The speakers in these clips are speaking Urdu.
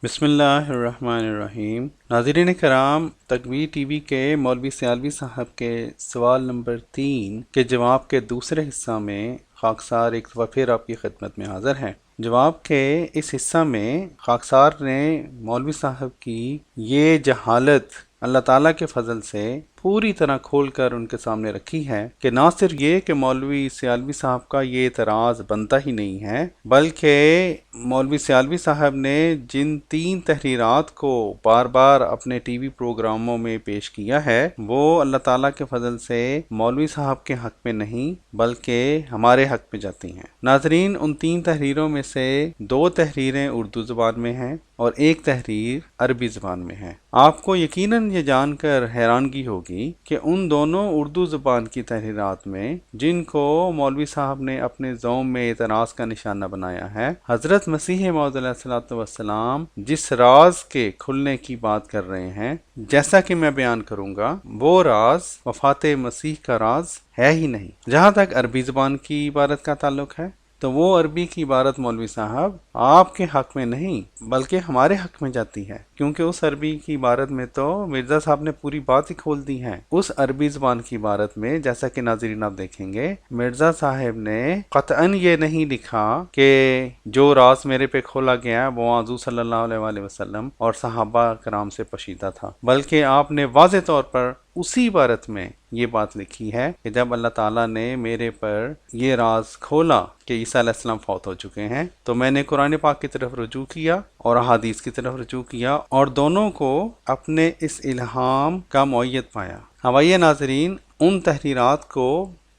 بسم اللہ الرحمن الرحیم۔ ناظرین کرام، تقوی ٹی وی کے مولوی سیالوی صاحب کے سوال نمبر 3 کے جواب کے دوسرے حصہ میں خاکسار ایک دفعہ پھر آپ کی خدمت میں حاضر ہیں۔ جواب کے اس حصہ میں خاکسار نے مولوی صاحب کی یہ جہالت اللہ تعالیٰ کے فضل سے پوری طرح کھول کر ان کے سامنے رکھی ہے کہ نہ صرف یہ کہ مولوی سیالوی صاحب کا یہ اعتراض بنتا ہی نہیں ہے، بلکہ مولوی سیالوی صاحب نے جن 3 تحریرات کو بار بار اپنے ٹی وی پروگراموں میں پیش کیا ہے وہ اللہ تعالیٰ کے فضل سے مولوی صاحب کے حق میں نہیں بلکہ ہمارے حق میں جاتی ہیں۔ ناظرین، ان 3 تحریروں میں سے 2 تحریریں اردو زبان میں ہیں اور 1 تحریر عربی زبان میں ہے۔ آپ کو یقیناً یہ جان کر حیرانگی ہوگی کہ ان دونوں اردو زبان کی تحریرات میں جن کو مولوی صاحب نے اپنے ذوم میں اعتراض کا نشانہ بنایا ہے، حضرت مسیح موعود علیہ الصلوۃ والسلام جس راز کے کھلنے کی بات کر رہے ہیں، جیسا کہ میں بیان کروں گا، وہ راز وفات مسیح کا راز ہے ہی نہیں۔ جہاں تک عربی زبان کی عبارت کا تعلق ہے تو وہ عربی کی عبارت مولوی صاحب آپ کے حق میں نہیں بلکہ ہمارے حق میں جاتی ہے، کیونکہ اس عربی کی عبارت میں تو مرزا صاحب نے پوری بات ہی کھول دی ہے۔ اس عربی زبان کی عبارت میں، جیسا کہ ناظرین آپ دیکھیں گے، مرزا صاحب نے قطعاً یہ نہیں لکھا کہ جو راز میرے پہ کھولا گیا وہ حضور صلی اللہ علیہ وآلہ وسلم اور صحابہ کرام سے پوشیدہ تھا، بلکہ آپ نے واضح طور پر اسی عبارت میں یہ بات لکھی ہے کہ جب اللہ تعالیٰ نے میرے پر یہ راز کھولا کہ عیسیٰ علیہ السلام فوت ہو چکے ہیں تو میں نے قرآن پاک کی طرف رجوع کیا اور احادیث کی طرف رجوع کیا اور دونوں کو اپنے اس الہام کا معید پایا۔ ہوائیے ناظرین، ان تحریرات کو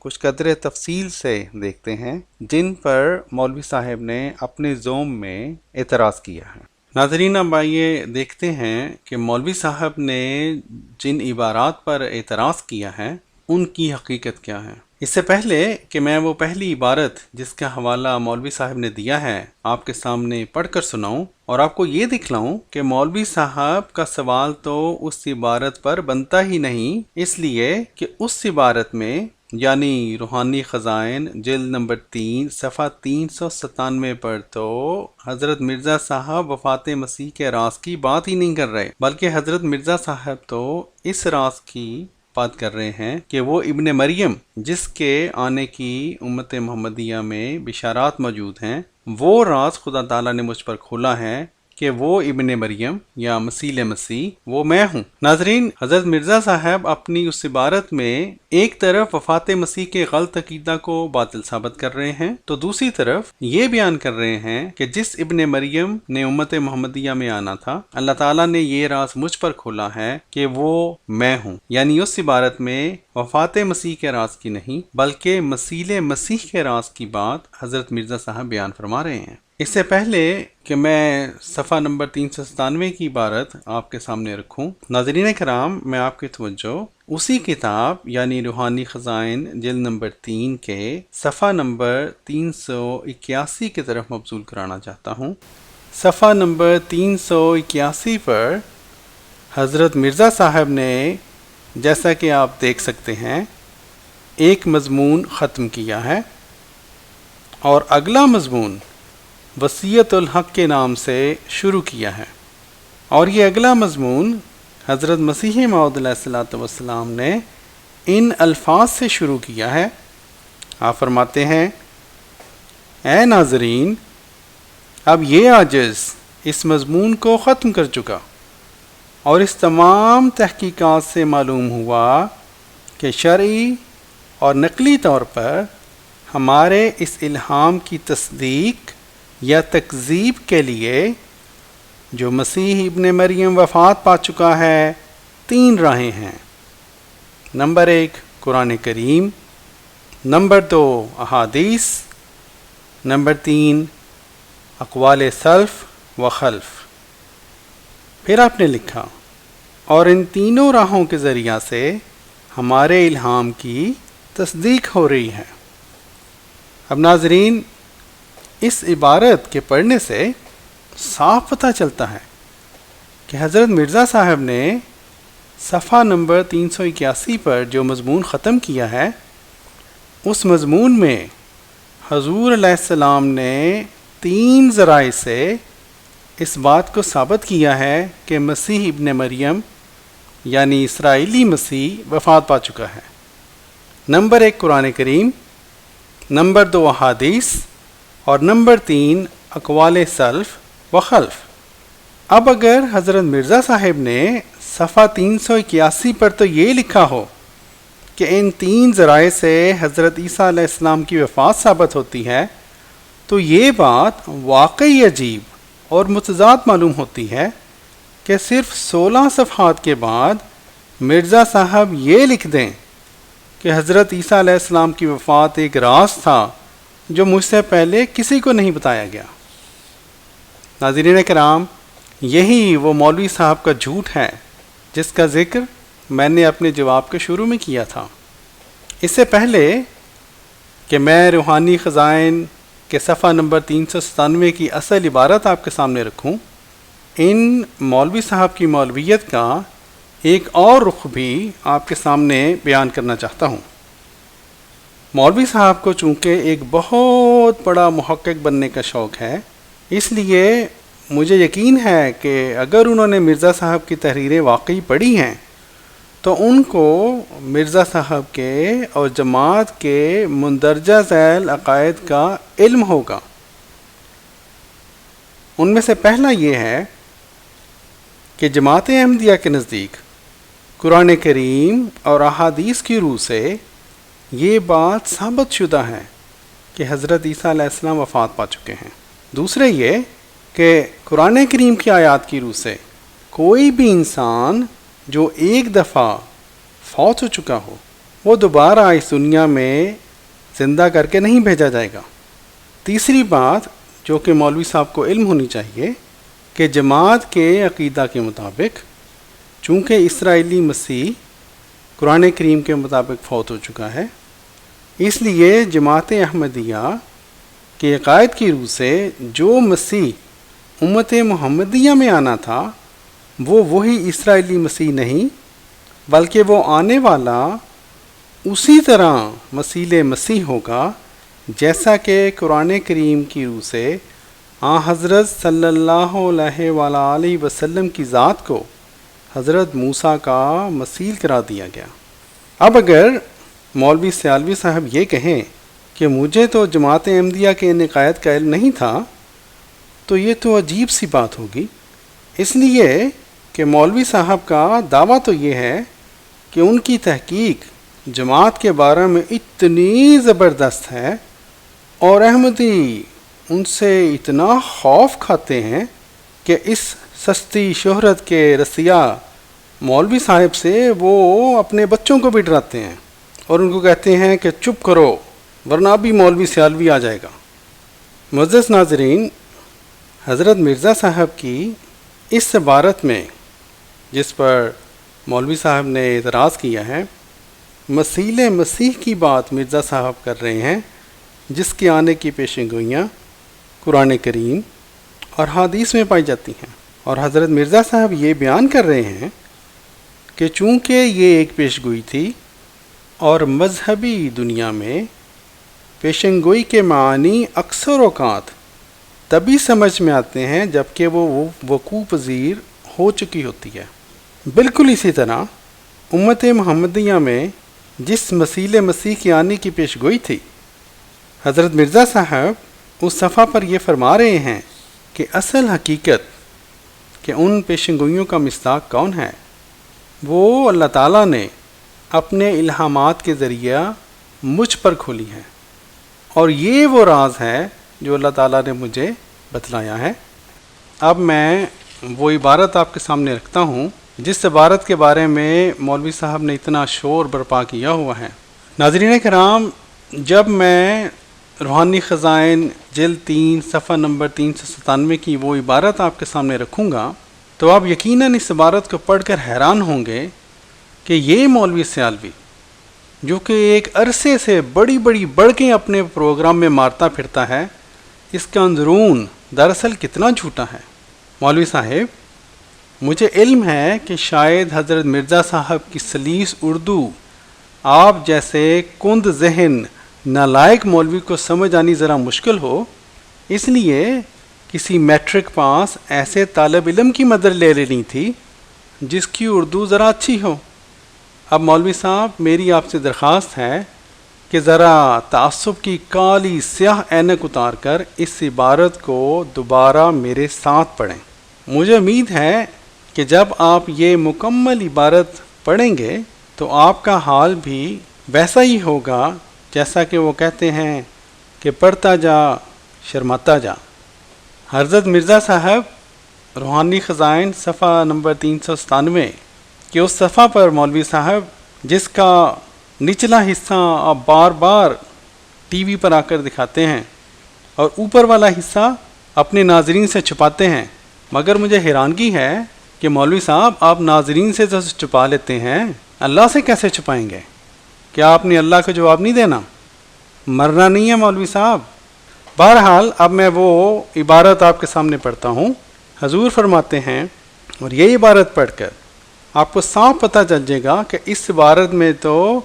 کچھ قدر تفصیل سے دیکھتے ہیں جن پر مولوی صاحب نے اپنے ذوم میں اعتراض کیا ہے۔ ناظرین، اب آئیے دیکھتے ہیں کہ مولوی صاحب نے جن عبارات پر اعتراض کیا ہے ان کی حقیقت کیا ہے۔ اس سے پہلے کہ میں وہ پہلی عبارت جس کا حوالہ مولوی صاحب نے دیا ہے آپ کے سامنے پڑھ کر سناؤں اور آپ کو یہ دکھلاؤں کہ مولوی صاحب کا سوال تو اس عبارت پر بنتا ہی نہیں، اس لیے کہ اس عبارت میں یعنی روحانی خزائن جلد نمبر 3 صفحہ 397 پر تو حضرت مرزا صاحب وفات مسیح کے راز کی بات ہی نہیں کر رہے، بلکہ حضرت مرزا صاحب تو اس راز کی بات کر رہے ہیں کہ وہ ابن مریم جس کے آنے کی امت محمدیہ میں بشارات موجود ہیں، وہ راز خدا تعالیٰ نے مجھ پر کھولا ہے کہ وہ ابن مریم یا مسیح وہ میں ہوں۔ ناظرین، حضرت مرزا صاحب اپنی اس عبارت میں ایک طرف وفات مسیح کے غلط عقیدہ کو باطل ثابت کر رہے ہیں تو دوسری طرف یہ بیان کر رہے ہیں کہ جس ابن مریم نے امت محمدیہ میں آنا تھا، اللہ تعالیٰ نے یہ راز مجھ پر کھولا ہے کہ وہ میں ہوں، یعنی اس عبارت میں وفات مسیح کے راز کی نہیں بلکہ مسیح کے راز کی بات حضرت مرزا صاحب بیان فرما رہے ہیں۔ اس سے پہلے کہ میں صفحہ نمبر 397 کی عبارت آپ کے سامنے رکھوں، ناظرین کرام، میں آپ کی توجہ اسی کتاب یعنی روحانی خزائن جلد نمبر 3 کے صفحہ نمبر 381 کی طرف مبذول کرانا چاہتا ہوں۔ صفحہ نمبر 381 پر حضرت مرزا صاحب نے، جیسا کہ آپ دیکھ سکتے ہیں، ایک مضمون ختم کیا ہے اور اگلا مضمون وصیت الحق کے نام سے شروع کیا ہے، اور یہ اگلا مضمون حضرت مسیح موعود علیہ الصلوۃ والسلام نے ان الفاظ سے شروع کیا ہے۔ آپ فرماتے ہیں، اے ناظرین، اب یہ عاجز اس مضمون کو ختم کر چکا اور اس تمام تحقیقات سے معلوم ہوا کہ شرعی اور نقلی طور پر ہمارے اس الہام کی تصدیق یا تکذیب کے لیے جو مسیح ابن مریم وفات پا چکا ہے 3 راہیں ہیں۔ نمبر 1 قرآن کریم، نمبر 2 احادیث، نمبر 3 اقوال سلف و خلف۔ پھر آپ نے لکھا، اور ان تینوں راہوں کے ذریعہ سے ہمارے الہام کی تصدیق ہو رہی ہے۔ اب ناظرین، اس عبارت کے پڑھنے سے صاف پتہ چلتا ہے کہ حضرت مرزا صاحب نے صفحہ نمبر 381 پر جو مضمون ختم کیا ہے، اس مضمون میں حضور علیہ السلام نے 3 ذرائع سے اس بات کو ثابت کیا ہے کہ مسیح ابن مریم یعنی اسرائیلی مسیح وفات پا چکا ہے۔ نمبر 1 قرآن کریم، نمبر 2 احادیث، اور نمبر 3 اقوال سلف و خلف۔ اب اگر حضرت مرزا صاحب نے صفحہ 381 پر تو یہ لکھا ہو کہ ان 3 ذرائع سے حضرت عیسیٰ علیہ السلام کی وفات ثابت ہوتی ہے، تو یہ بات واقعی عجیب اور متضاد معلوم ہوتی ہے کہ صرف 16 صفحات کے بعد مرزا صاحب یہ لکھ دیں کہ حضرت عیسیٰ علیہ السلام کی وفات ایک راز تھا جو مجھ سے پہلے کسی کو نہیں بتایا گیا۔ ناظرین کرام، یہی وہ مولوی صاحب کا جھوٹ ہے جس کا ذکر میں نے اپنے جواب کے شروع میں کیا تھا۔ اس سے پہلے کہ میں روحانی خزائن کے صفحہ نمبر 397 کی اصل عبارت آپ کے سامنے رکھوں، ان مولوی صاحب کی مولویت کا ایک اور رخ بھی آپ کے سامنے بیان کرنا چاہتا ہوں۔ مولوی صاحب کو چونکہ ایک بہت بڑا محقق بننے کا شوق ہے، اس لیے مجھے یقین ہے کہ اگر انہوں نے مرزا صاحب کی تحریریں واقعی پڑھی ہیں تو ان کو مرزا صاحب کے اور جماعت کے مندرجہ ذیل عقائد کا علم ہوگا۔ ان میں سے پہلا یہ ہے کہ جماعت احمدیہ کے نزدیک قرآن کریم اور احادیث کی روح سے یہ بات ثابت شدہ ہے کہ حضرت عیسیٰ علیہ السلام وفات پا چکے ہیں۔ دوسرے یہ کہ قرآن کریم کی آیات کی روح سے کوئی بھی انسان جو ایک دفعہ فوت ہو چکا ہو وہ دوبارہ اس دنیا میں زندہ کر کے نہیں بھیجا جائے گا۔ تیسری بات جو کہ مولوی صاحب کو علم ہونی چاہیے کہ جماعت کے عقیدہ کے مطابق چونکہ اسرائیلی مسیح قرآن کریم کے مطابق فوت ہو چکا ہے، اس لیے جماعت احمدیہ کے عقائد کی روح سے جو مسیح امت محمدیہ میں آنا تھا وہ وہی اسرائیلی مسیح نہیں، بلکہ وہ آنے والا اسی طرح مسیح ہوگا جیسا کہ قرآن کریم کی روح سے حضرت صلی اللہ علیہ وآلہ وسلم کی ذات کو حضرت موسیٰ کا مثیل قرار دیا گیا۔ اب اگر مولوی سیالوی صاحب یہ کہیں کہ مجھے تو جماعت احمدیہ کے ان عقائد کا علم نہیں تھا، تو یہ تو عجیب سی بات ہوگی، اس لیے کہ مولوی صاحب کا دعویٰ تو یہ ہے کہ ان کی تحقیق جماعت کے بارے میں اتنی زبردست ہے اور احمدی ان سے اتنا خوف کھاتے ہیں کہ اس سستی شہرت کے رسیا مولوی صاحب سے وہ اپنے بچوں کو بھی ڈراتے ہیں اور ان کو کہتے ہیں کہ چپ کرو ورنہ بھی مولوی سیالوی آ جائے گا۔ معزز ناظرین، حضرت مرزا صاحب کی اس عبارت میں جس پر مولوی صاحب نے اعتراض کیا ہے، مثیل مسیح کی بات مرزا صاحب کر رہے ہیں جس کے آنے کی پیشن گوئیاں قرآن کریم اور حدیث میں پائی جاتی ہیں، اور حضرت مرزا صاحب یہ بیان کر رہے ہیں کہ چونکہ یہ ایک پیش گوئی تھی اور مذہبی دنیا میں پیشن گوئی کے معنی اکثر اوقات تبھی سمجھ میں آتے ہیں جب کہ وہ وقوع پذیر ہو چکی ہوتی ہے۔ بالکل اسی طرح امت محمدیہ میں جس مثیل مسیح کے آنے کی پیش گوئی تھی، حضرت مرزا صاحب اس صفحہ پر یہ فرما رہے ہیں کہ اصل حقیقت کہ ان پیشن گوئیوں کا مصداق کون ہے، وہ اللہ تعالیٰ نے اپنے الہامات کے ذریعہ مجھ پر کھولی ہے، اور یہ وہ راز ہے جو اللہ تعالیٰ نے مجھے بتلایا ہے۔ اب میں وہ عبارت آپ کے سامنے رکھتا ہوں جس عبارت کے بارے میں مولوی صاحب نے اتنا شور برپا کیا ہوا ہے۔ ناظرین کرام، جب میں روحانی خزائن جلد 3 صفحہ نمبر 397 کی وہ عبارت آپ کے سامنے رکھوں گا تو آپ یقیناً اس عبارت کو پڑھ کر حیران ہوں گے کہ یہ مولوی سیالوی جو کہ ایک عرصے سے بڑی بڑی بڑکیں اپنے پروگرام میں مارتا پھرتا ہے، اس کا اندرون دراصل کتنا جھوٹا ہے۔ مولوی صاحب، مجھے علم ہے کہ شاید حضرت مرزا صاحب کی سلیس اردو آپ جیسے کند ذہن نالائق مولوی کو سمجھ آنی ذرا مشکل ہو، اس لیے کسی میٹرک پاس ایسے طالب علم کی مدد لے لینی تھی جس کی اردو ذرا اچھی ہو۔ اب مولوی صاحب میری آپ سے درخواست ہے کہ ذرا تعصب کی کالی سیاہ اینک اتار کر اس عبارت کو دوبارہ میرے ساتھ پڑھیں۔ مجھے امید ہے کہ جب آپ یہ مکمل عبارت پڑھیں گے تو آپ کا حال بھی ویسا ہی ہوگا جیسا کہ وہ کہتے ہیں کہ پڑھتا جا شرماتا جا۔ حضرت مرزا صاحب روحانی خزائن صفحہ نمبر 397 کہ اس صفحہ پر مولوی صاحب جس کا نچلا حصہ آپ بار بار ٹی وی پر آ کر دکھاتے ہیں اور اوپر والا حصہ اپنے ناظرین سے چھپاتے ہیں، مگر مجھے حیرانگی ہے کہ مولوی صاحب آپ ناظرین سے تو چھپا لیتے ہیں، اللہ سے کیسے چھپائیں گے؟ کیا آپ نے اللہ کو جواب نہیں دینا؟ مرنا نہیں ہے مولوی صاحب۔ بہرحال اب میں وہ عبارت آپ کے سامنے پڑھتا ہوں۔ حضور فرماتے ہیں، اور یہ عبارت پڑھ کر آپ کو صاف پتہ چل جائے گا کہ اس عبارت میں تو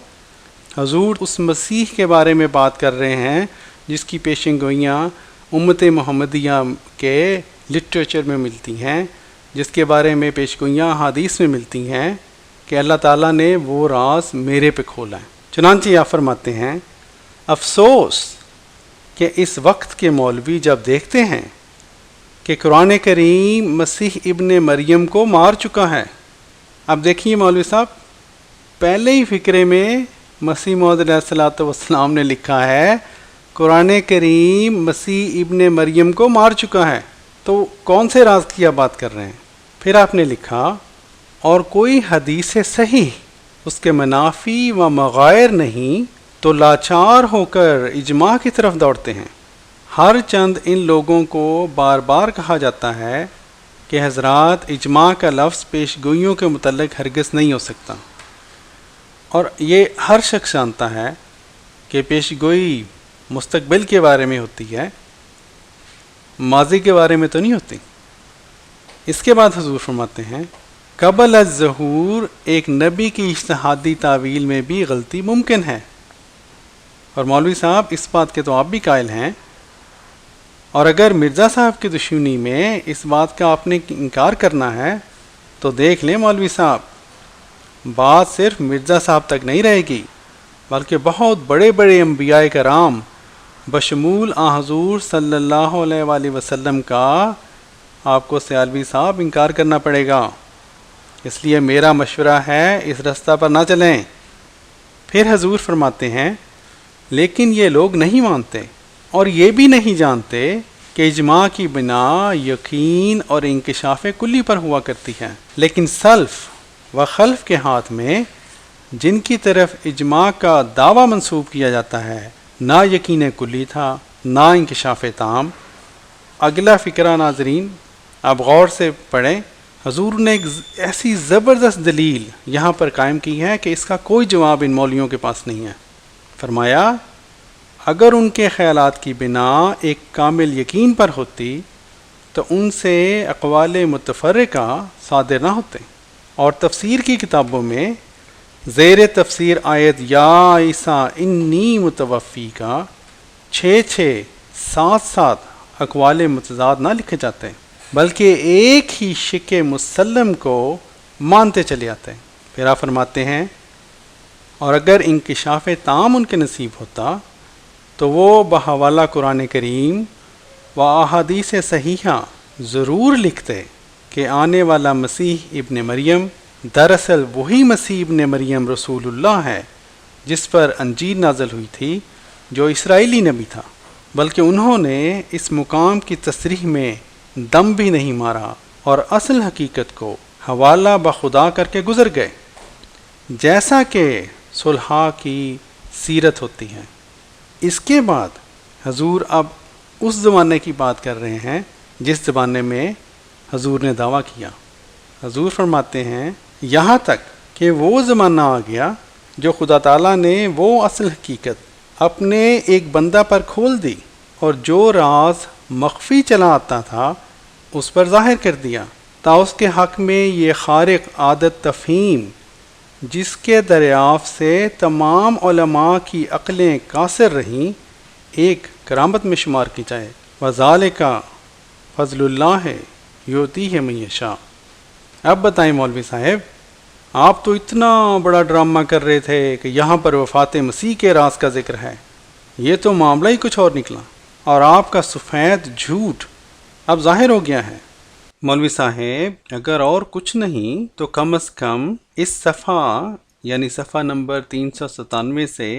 حضور اس مسیح کے بارے میں بات کر رہے ہیں جس کی پیشن گوئیاں امت محمدیہ کے لٹریچر میں ملتی ہیں، جس کے بارے میں پیش گوئیاں حدیث میں ملتی ہیں کہ اللہ تعالیٰ نے وہ راز میرے پہ کھولا ہے۔ چنانچہ آپ فرماتے ہیں، افسوس کہ اس وقت کے مولوی جب دیکھتے ہیں کہ قرآن کریم مسیح ابن مریم کو مار چکا ہے۔ اب دیکھیے مولوی صاحب، پہلے ہی فقرے میں مسیح موعود علیہ الصلوۃ والسلام نے لکھا ہے قرآن کریم مسیح ابن مریم کو مار چکا ہے، تو کون سے راز کی آپ بات کر رہے ہیں؟ پھر آپ نے لکھا، اور کوئی حدیث صحیح اس کے منافی و مغائر نہیں تو لاچار ہو کر اجماع کی طرف دوڑتے ہیں۔ ہر چند ان لوگوں کو بار بار کہا جاتا ہے کہ حضرات اجماع کا لفظ پیش گوئیوں کے متعلق ہرگز نہیں ہو سکتا، اور یہ ہر شخص جانتا ہے کہ پیش گوئی مستقبل کے بارے میں ہوتی ہے، ماضی کے بارے میں تو نہیں ہوتی۔ اس کے بعد حضور فرماتے ہیں، قبل الظہور ایک نبی کی اجتہادی تعویل میں بھی غلطی ممکن ہے، اور مولوی صاحب اس بات کے تو آپ بھی قائل ہیں، اور اگر مرزا صاحب کی دشمنی میں اس بات کا آپ نے انکار کرنا ہے تو دیکھ لیں مولوی صاحب، بات صرف مرزا صاحب تک نہیں رہے گی بلکہ بہت بڑے بڑے انبیاء کرام بشمول حضور صلی اللہ علیہ وآلہ وسلم کا آپ کو سیالوی صاحب انکار کرنا پڑے گا۔ اس لیے میرا مشورہ ہے اس رستہ پر نہ چلیں۔ پھر حضور فرماتے ہیں، لیکن یہ لوگ نہیں مانتے اور یہ بھی نہیں جانتے کہ اجماع کی بنا یقین اور انکشاف کلی پر ہوا کرتی ہے، لیکن سلف و خلف کے ہاتھ میں جن کی طرف اجماع کا دعویٰ منسوب کیا جاتا ہے نہ یقین کلی تھا نہ انکشاف تام۔ اگلا فقرہ ناظرین آپ غور سے پڑھیں، حضور نے ایک ایسی زبردست دلیل یہاں پر قائم کی ہے کہ اس کا کوئی جواب ان مولویوں کے پاس نہیں ہے۔ فرمایا، اگر ان کے خیالات کی بنا ایک کامل یقین پر ہوتی تو ان سے اقوال متفرقہ صادر نہ ہوتے، اور تفسیر کی کتابوں میں زیر تفسیر آیت یا عیسیٰ انی متوفی کا 6 7 اقوال متضاد نہ لکھے جاتے، بلکہ ایک ہی شک مسلم کو مانتے چلے آتے ہیں۔ پھر آپ فرماتے ہیں، اور اگر انکشاف تام ان کے نصیب ہوتا تو وہ بحوالہ قرآن کریم و احادیث صحیحہ ضرور لکھتے کہ آنے والا مسیح ابن مریم دراصل وہی مسیح ابن مریم رسول اللہ ہے جس پر انجیل نازل ہوئی تھی، جو اسرائیلی نبی تھا، بلکہ انہوں نے اس مقام کی تصریح میں دم بھی نہیں مارا اور اصل حقیقت کو حوالہ بخدا کر کے گزر گئے، جیسا کہ صلحاء کی سیرت ہوتی ہے۔ اس کے بعد حضور اب اس زمانے کی بات کر رہے ہیں جس زمانے میں حضور نے دعویٰ کیا۔ حضور فرماتے ہیں، یہاں تک کہ وہ زمانہ آ گیا جو خدا تعالیٰ نے وہ اصل حقیقت اپنے ایک بندہ پر کھول دی اور جو راز مخفی چلا آتا تھا اس پر ظاہر کر دیا، تا اس کے حق میں یہ خارق عادت تفہیم جس کے دریافت سے تمام علماء کی عقلیں قاصر رہیں، ایک کرامت میں شمار کی جائے۔ وذالک، فضل اللہ ہے یؤتی ہے من یشاء۔ اب بتائیں مولوی صاحب، آپ تو اتنا بڑا ڈرامہ کر رہے تھے کہ یہاں پر وفات مسیح کے راز کا ذکر ہے، یہ تو معاملہ ہی کچھ اور نکلا، اور آپ کا سفید جھوٹ اب ظاہر ہو گیا ہے۔ مولوی صاحب اگر اور کچھ نہیں تو کم از کم اس صفحہ یعنی صفحہ نمبر 397 سے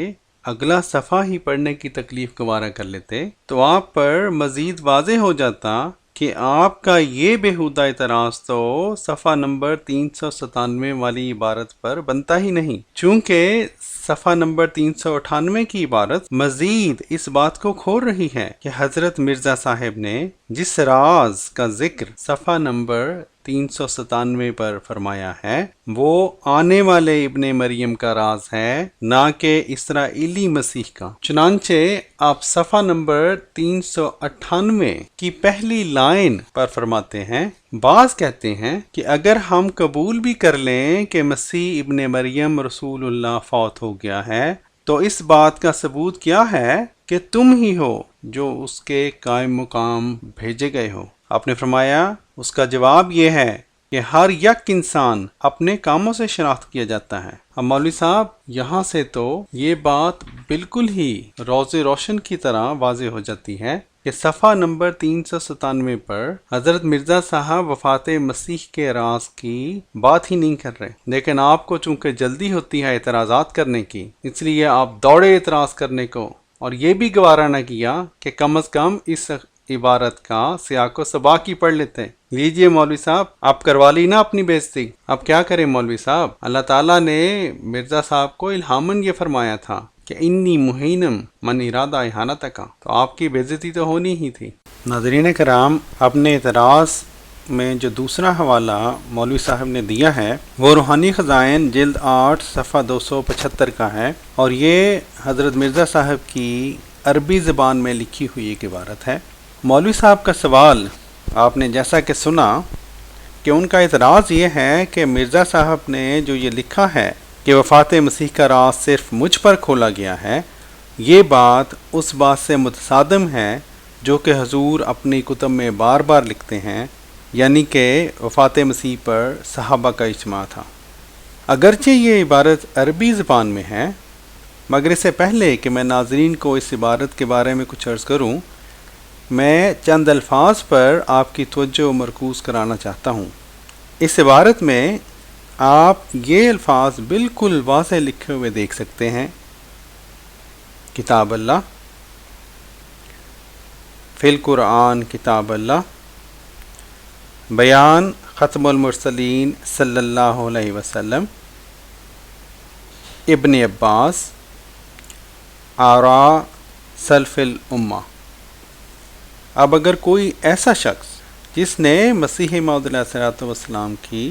اگلا صفحہ ہی پڑھنے کی تکلیف گوارا کر لیتے تو آپ پر مزید واضح ہو جاتا کہ آپ کا یہ بیہودہ اعتراض تو صفحہ نمبر 397 والی عبارت پر بنتا ہی نہیں، چونکہ صفحہ نمبر 398 کی عبارت مزید اس بات کو کھول رہی ہے کہ حضرت مرزا صاحب نے جس راز کا ذکر صفحہ نمبر 397 پر فرمایا ہے وہ آنے والے ابن مریم کا راز ہے، نہ کہ اسرائیلی مسیح کا۔ چنانچہ آپ صفحہ نمبر 398 کی پہلی لائن پر فرماتے ہیں، بعض کہتے ہیں کہ اگر ہم قبول بھی کر لیں کہ مسیح ابن مریم رسول اللہ فوت ہو گیا ہے تو اس بات کا ثبوت کیا ہے کہ تم ہی ہو جو اس کے قائم مقام بھیجے گئے ہو۔ آپ نے فرمایا اس کا جواب یہ ہے کہ ہر یک انسان اپنے کاموں سے شناخت کیا جاتا ہے۔ اب مولوی صاحب یہاں سے تو یہ بات بالکل ہی روز روشن کی طرح واضح ہو جاتی ہے کہ صفحہ نمبر 397 پر حضرت مرزا صاحب وفات مسیح کے راز کی بات ہی نہیں کر رہے، لیکن آپ کو چونکہ جلدی ہوتی ہے اعتراضات کرنے کی، اس لیے آپ دوڑے اعتراض کرنے کو، اور یہ بھی گوارا نہ کیا کہ کم از کم اس عبارت کا سیاق و سباق ہی پڑھ لیتے۔ لیجئے مولوی صاحب، آپ کروا لی نا اپنی بےزتی، اب کیا کریں مولوی صاحب؟ اللہ تعالیٰ نے مرزا صاحب کو الہاماً یہ فرمایا تھا کہ انی مہینم من ارادہ احانت کا، تو آپ کی بےزتی تو ہونی ہی تھی۔ ناظرین کرام، اپنے اعتراض میں جو دوسرا حوالہ مولوی صاحب نے دیا ہے وہ روحانی خزائن جلد 8 صفحہ 275 کا ہے، اور یہ حضرت مرزا صاحب کی عربی زبان میں لکھی ہوئی ایک عبارت ہے۔ مولوی صاحب کا سوال آپ نے جیسا کہ سنا کہ ان کا اعتراض یہ ہے کہ مرزا صاحب نے جو یہ لکھا ہے کہ وفات مسیح کا راز صرف مجھ پر کھولا گیا ہے، یہ بات اس بات سے متصادم ہے جو کہ حضور اپنی کتب میں بار بار لکھتے ہیں، یعنی کہ وفات مسیح پر صحابہ کا اجماع تھا۔ اگرچہ یہ عبارت عربی زبان میں ہے، مگر اس سے پہلے کہ میں ناظرین کو اس عبارت کے بارے میں کچھ عرض کروں، میں چند الفاظ پر آپ کی توجہ مرکوز کرانا چاہتا ہوں۔ اس عبارت میں آپ یہ الفاظ بالکل واضح لکھے ہوئے دیکھ سکتے ہیں، کتاب اللہ، فی القرآن کتاب اللہ، بیان ختم المرسلین صلی اللہ علیہ وسلم، ابن عباس، آراء سلف الامہ۔ اب اگر کوئی ایسا شخص جس نے مسیح موعود علیہ الصلوۃ والسلام کی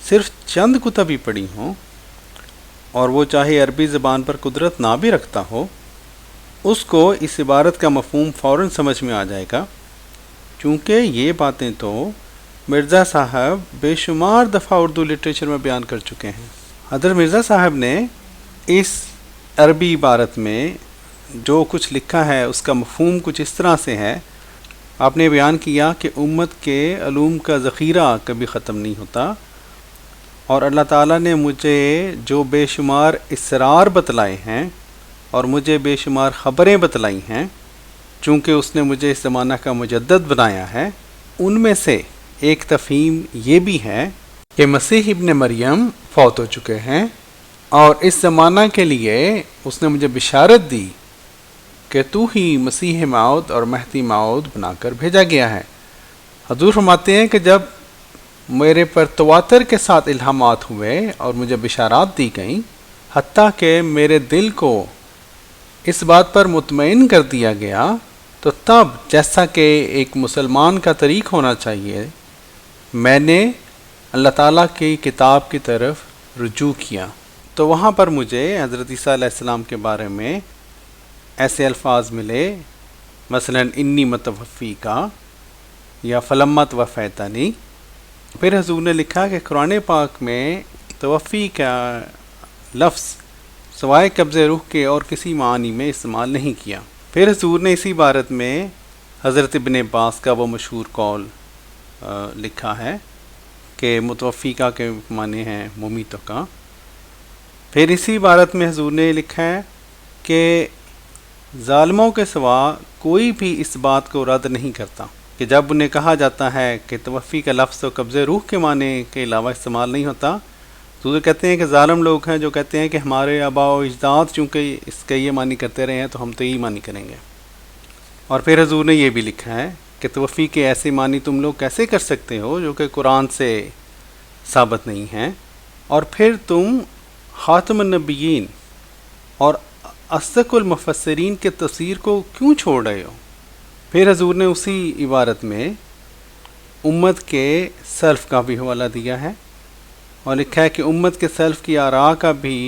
صرف چند کتب ہی پڑھی ہوں، اور وہ چاہے عربی زبان پر قدرت نہ بھی رکھتا ہو، اس کو اس عبارت کا مفہوم فوراً سمجھ میں آ جائے گا، چونکہ یہ باتیں تو مرزا صاحب بے شمار دفعہ اردو لٹریچر میں بیان کر چکے ہیں۔ حضرت مرزا صاحب نے اس عربی عبارت میں جو کچھ لکھا ہے اس کا مفہوم کچھ اس طرح سے ہے۔ آپ نے بیان کیا کہ امت کے علوم کا ذخیرہ کبھی ختم نہیں ہوتا، اور اللہ تعالیٰ نے مجھے جو بے شمار اسرار بتلائے ہیں اور مجھے بے شمار خبریں بتلائی ہیں، چونکہ اس نے مجھے اس زمانہ کا مجدد بنایا ہے، ان میں سے ایک تفہیم یہ بھی ہے کہ مسیح ابن مریم فوت ہو چکے ہیں، اور اس زمانہ کے لیے اس نے مجھے بشارت دی کہ تو ہی مسیح موعود اور مہدی موعود بنا کر بھیجا گیا ہے۔ حضور فرماتے ہیں کہ جب میرے پر تواتر کے ساتھ الہامات ہوئے اور مجھے بشارات دی گئیں، حتیٰ کہ میرے دل کو اس بات پر مطمئن کر دیا گیا، تو تب جیسا کہ ایک مسلمان کا طریق ہونا چاہیے، میں نے اللہ تعالیٰ کی کتاب کی طرف رجوع کیا، تو وہاں پر مجھے حضرت عیسیٰ علیہ السلام کے بارے میں ایسے الفاظ ملے، مثلا انی متوفی کا یا فلما توفیتنی۔ پھر حضور نے لکھا کہ قرآن پاک میں توفی کا لفظ سوائے قبض روح کے اور کسی معنی میں استعمال نہیں کیا۔ پھر حضور نے اسی عبارت میں حضرت ابن عباس کا وہ مشہور قول لکھا ہے کہ متوفیقہ کے معنی ہیں ممیتوں کا۔ پھر اسی عبارت میں حضور نے لکھا ہے کہ ظالموں کے سوا کوئی بھی اس بات کو رد نہیں کرتا کہ جب انہیں کہا جاتا ہے کہ توفی کا لفظ تو قبض روح کے معنی کے علاوہ استعمال نہیں ہوتا، تو حضور کہتے ہیں کہ ظالم لوگ ہیں جو کہتے ہیں کہ ہمارے آباء و اجداد چونکہ اس کا یہ معنی کرتے رہے ہیں تو ہم تو یہی معنی کریں گے۔ اور پھر حضور نے یہ بھی لکھا ہے کہ توفی کے ایسے معنی تم لوگ کیسے کر سکتے ہو جو کہ قرآن سے ثابت نہیں ہیں، اور پھر تم خاتم النبیین اور اصدق المفسرین کے تفسیر کو کیوں چھوڑ رہے ہو؟ پھر حضور نے اسی عبارت میں امت کے سلف کا بھی حوالہ دیا ہے اور لکھا ہے کہ امت کے سلف کی آراء کا بھی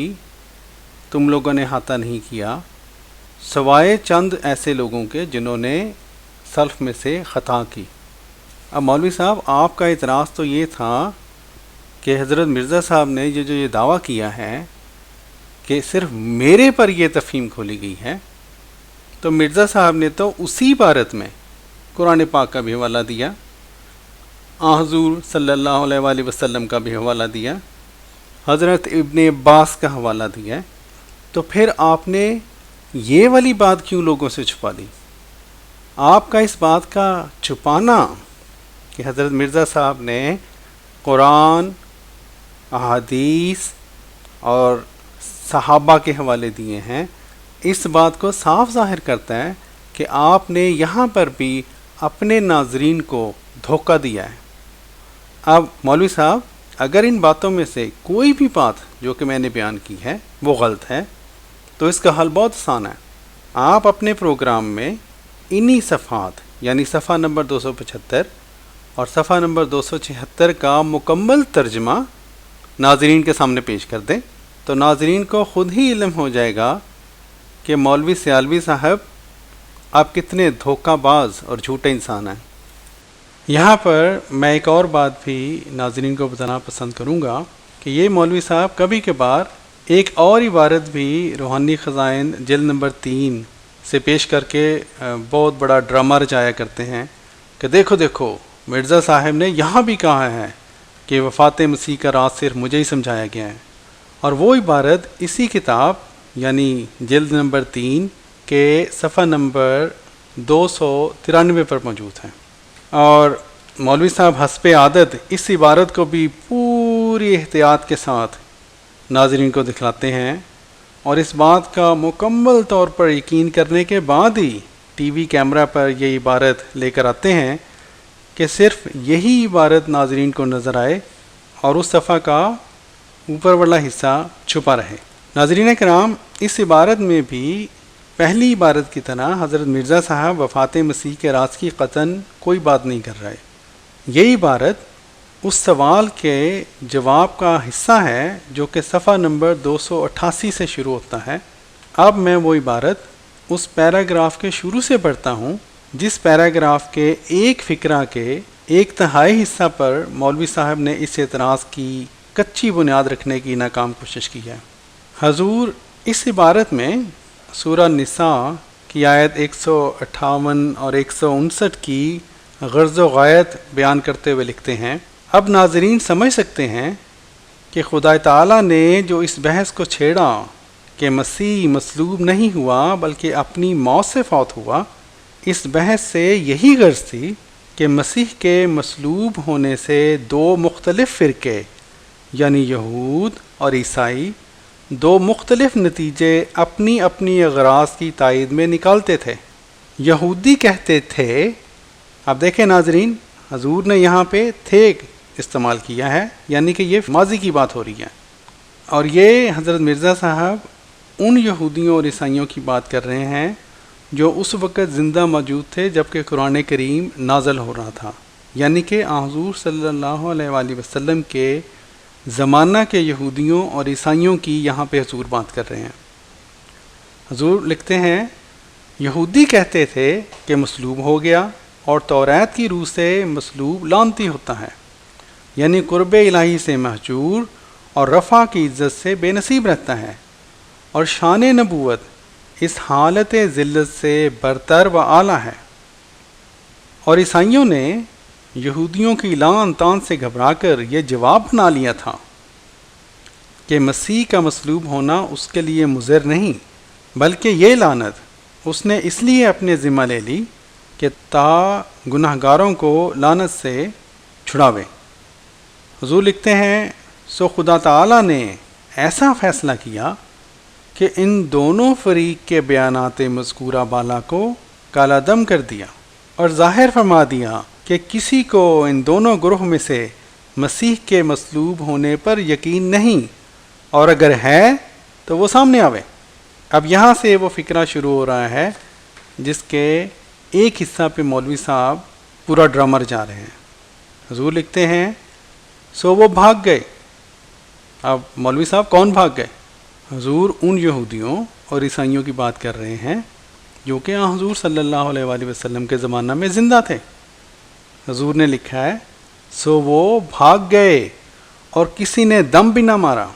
تم لوگوں نے احاطہ نہیں کیا سوائے چند ایسے لوگوں کے جنہوں نے سلف میں سے خطا کی۔ اب مولوی صاحب آپ کا اعتراض تو یہ تھا کہ حضرت مرزا صاحب نے یہ دعویٰ کیا ہے کہ صرف میرے پر یہ تفہیم کھولی گئی ہے، تو مرزا صاحب نے تو اسی عبارت میں قرآن پاک کا بھی حوالہ دیا، حضور صلی اللہ علیہ وآلہ وسلم کا بھی حوالہ دیا، حضرت ابن عباس کا حوالہ دیا، تو پھر آپ نے یہ والی بات کیوں لوگوں سے چھپا دی؟ آپ کا اس بات کا چھپانا کہ حضرت مرزا صاحب نے قرآن، احادیث اور صحابہ کے حوالے دیے ہیں، اس بات کو صاف ظاہر کرتا ہے کہ آپ نے یہاں پر بھی اپنے ناظرین کو دھوکہ دیا ہے۔ اب مولوی صاحب اگر ان باتوں میں سے کوئی بھی بات جو کہ میں نے بیان کی ہے وہ غلط ہے تو اس کا حل بہت آسان ہے۔ آپ اپنے پروگرام میں انہی صفحات یعنی صفحہ نمبر 275 اور صفحہ نمبر 276 کا مکمل ترجمہ ناظرین کے سامنے پیش کر دیں، تو ناظرین کو خود ہی علم ہو جائے گا کہ مولوی سیالوی صاحب آپ کتنے دھوکہ باز اور جھوٹے انسان ہیں۔ یہاں پر میں ایک اور بات بھی ناظرین کو بتانا پسند کروں گا کہ یہ مولوی صاحب کبھی کبھار ایک اور عبارت بھی روحانی خزائن جلد نمبر 3 سے پیش کر کے بہت بڑا ڈرامہ رچایا کرتے ہیں کہ دیکھو دیکھو مرزا صاحب نے یہاں بھی کہا ہے کہ وفات مسیح کا راز صرف مجھے ہی سمجھایا گیا ہے، اور وہ عبارت اسی کتاب یعنی جلد نمبر 3 کے صفحہ نمبر 293 پر موجود ہے۔ اور مولوی صاحب حسب عادت اس عبارت کو بھی پوری احتیاط کے ساتھ ناظرین کو دکھلاتے ہیں، اور اس بات کا مکمل طور پر یقین کرنے کے بعد ہی ٹی وی کیمرہ پر یہ عبارت لے کر آتے ہیں کہ صرف یہی عبارت ناظرین کو نظر آئے اور اس صفحہ کا اوپر والا حصہ چھپا رہے۔ ناظرین کرام، اس عبارت میں بھی پہلی عبارت کی طرح حضرت مرزا صاحب وفات مسیح کے راز کی قطعاً کوئی بات نہیں کر رہے۔ یہ عبارت اس سوال کے جواب کا حصہ ہے جو کہ صفحہ نمبر 288 سے شروع ہوتا ہے۔ اب میں وہ عبارت اس پیراگراف کے شروع سے پڑھتا ہوں جس پیراگراف کے ایک فقرہ کے 1/3 حصہ پر مولوی صاحب نے اس اعتراض کی کچی بنیاد رکھنے کی ناکام کوشش کی ہے۔ حضور اس عبارت میں سورہ نساء کی آیت 158 اور 159 کی غرض و غایت بیان کرتے ہوئے لکھتے ہیں، اب ناظرین سمجھ سکتے ہیں کہ خدا تعالیٰ نے جو اس بحث کو چھیڑا کہ مسیح مصلوب نہیں ہوا بلکہ اپنی موت سے فوت ہوا، اس بحث سے یہی غرض تھی کہ مسیح کے مصلوب ہونے سے 2 مختلف فرقے یعنی یہود اور عیسائی 2 مختلف نتیجے اپنی اپنی اغراض کی تائید میں نکالتے تھے۔ یہودی کہتے تھے، اب دیکھیں ناظرین، حضور نے یہاں پہ تھے استعمال کیا ہے، یعنی کہ یہ ماضی کی بات ہو رہی ہے، اور یہ حضرت مرزا صاحب ان یہودیوں اور عیسائیوں کی بات کر رہے ہیں جو اس وقت زندہ موجود تھے جب کہ قرآن کریم نازل ہو رہا تھا، یعنی کہ حضور صلی اللہ علیہ وآلہ وسلم کے زمانہ کے یہودیوں اور عیسائیوں کی یہاں پہ حضور بات کر رہے ہیں۔ حضور لکھتے ہیں، یہودی کہتے تھے کہ مصلوب ہو گیا اور توریت کی روح سے مصلوب لعنتی ہوتا ہے، یعنی قرب الہی سے محجور اور رفع کی عزت سے بے نصیب رہتا ہے، اور شان نبوت اس حالت ذلت سے برتر و اعلیٰ ہے۔ اور عیسائیوں نے یہودیوں کی لعن طعن سے گھبرا کر یہ جواب بنا لیا تھا کہ مسیح کا مصلوب ہونا اس کے لیے مضر نہیں، بلکہ یہ لعنت اس نے اس لیے اپنے ذمہ لے لی کہ تا گناہگاروں کو لعنت سے چھڑاوے۔ حضور لکھتے ہیں سو خدا تعالیٰ نے ایسا فیصلہ کیا کہ ان دونوں فریق کے بیانات مذکورہ بالا کو کالا دم کر دیا اور ظاہر فرما دیا کہ کسی کو ان دونوں گروہ میں سے مسیح کے مصلوب ہونے پر یقین نہیں، اور اگر ہے تو وہ سامنے آوے۔ اب یہاں سے وہ فقرہ شروع ہو رہا ہے جس کے ایک حصہ پہ مولوی صاحب پورا ڈرامر جا رہے ہیں۔ حضور لکھتے ہیں سو وہ بھاگ گئے۔ اب مولوی صاحب کون بھاگ گئے؟ حضور ان یہودیوں اور عیسائیوں کی بات کر رہے ہیں جو کہ حضور صلی اللہ علیہ وآلہ وسلم کے زمانہ میں زندہ تھے۔ حضور نے لکھا ہے سو وہ بھاگ گئے اور کسی نے دم بھی نہ مارا،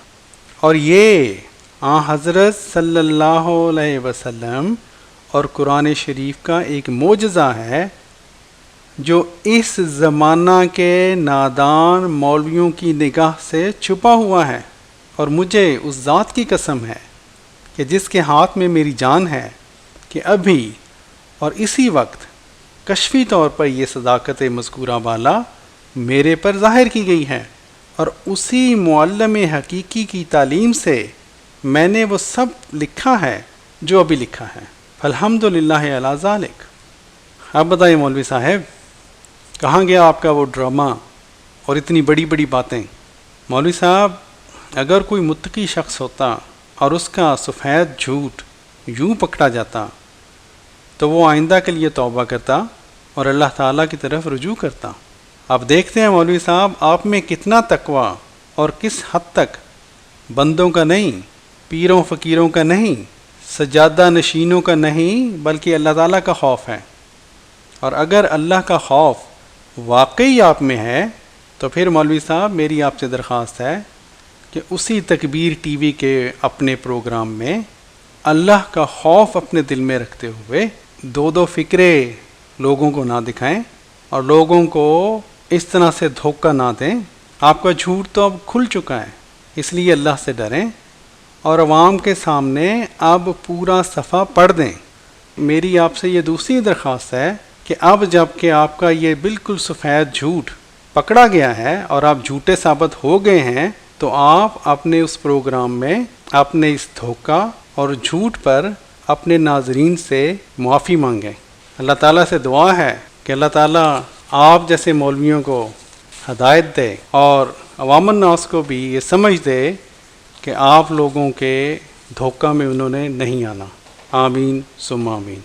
اور یہ حضرت صلی اللہ علیہ وسلم اور قرآن شریف کا ایک معجزہ ہے جو اس زمانہ کے نادان مولویوں کی نگاہ سے چھپا ہوا ہے، اور مجھے اس ذات کی قسم ہے کہ جس کے ہاتھ میں میری جان ہے کہ ابھی اور اسی وقت کشفی طور پر یہ صداقت مذکورہ بالا میرے پر ظاہر کی گئی ہے، اور اسی معلم حقیقی کی تعلیم سے میں نے وہ سب لکھا ہے جو ابھی لکھا ہے۔ الحمدللہ علی ذالک۔ اب بتائیے مولوی صاحب کہاں گیا آپ کا وہ ڈرامہ اور اتنی بڑی بڑی باتیں؟ مولوی صاحب اگر کوئی متقی شخص ہوتا اور اس کا سفید جھوٹ یوں پکڑا جاتا تو وہ آئندہ کے لیے توبہ کرتا اور اللہ تعالیٰ کی طرف رجوع کرتا۔ آپ دیکھتے ہیں مولوی صاحب آپ میں کتنا تقوی اور کس حد تک بندوں کا نہیں، پیروں فقیروں کا نہیں، سجادہ نشینوں کا نہیں، بلکہ اللہ تعالیٰ کا خوف ہے۔ اور اگر اللہ کا خوف واقعی آپ میں ہے تو پھر مولوی صاحب میری آپ سے درخواست ہے کہ اسی تکبیر ٹی وی کے اپنے پروگرام میں اللہ کا خوف اپنے دل میں رکھتے ہوئے دو فکرے لوگوں کو نہ دکھائیں اور لوگوں کو اس طرح سے دھوکہ نہ دیں۔ آپ کا جھوٹ تو اب کھل چکا ہے، اس لیے اللہ سے ڈریں اور عوام کے سامنے اب پورا صفحہ پڑھ دیں۔ میری آپ سے یہ دوسری درخواست ہے کہ اب جب کہ آپ کا یہ بالکل سفید جھوٹ پکڑا گیا ہے اور آپ جھوٹے ثابت ہو گئے ہیں تو آپ اپنے اس پروگرام میں اپنے اس دھوکہ اور جھوٹ پر اپنے ناظرین سے معافی مانگیں۔ اللہ تعالیٰ سے دعا ہے کہ اللہ تعالیٰ آپ جیسے مولویوں کو ہدایت دے اور عوام الناس کو بھی یہ سمجھ دے کہ آپ لوگوں کے دھوکہ میں انہوں نے نہیں آنا۔ آمین ثم آمین۔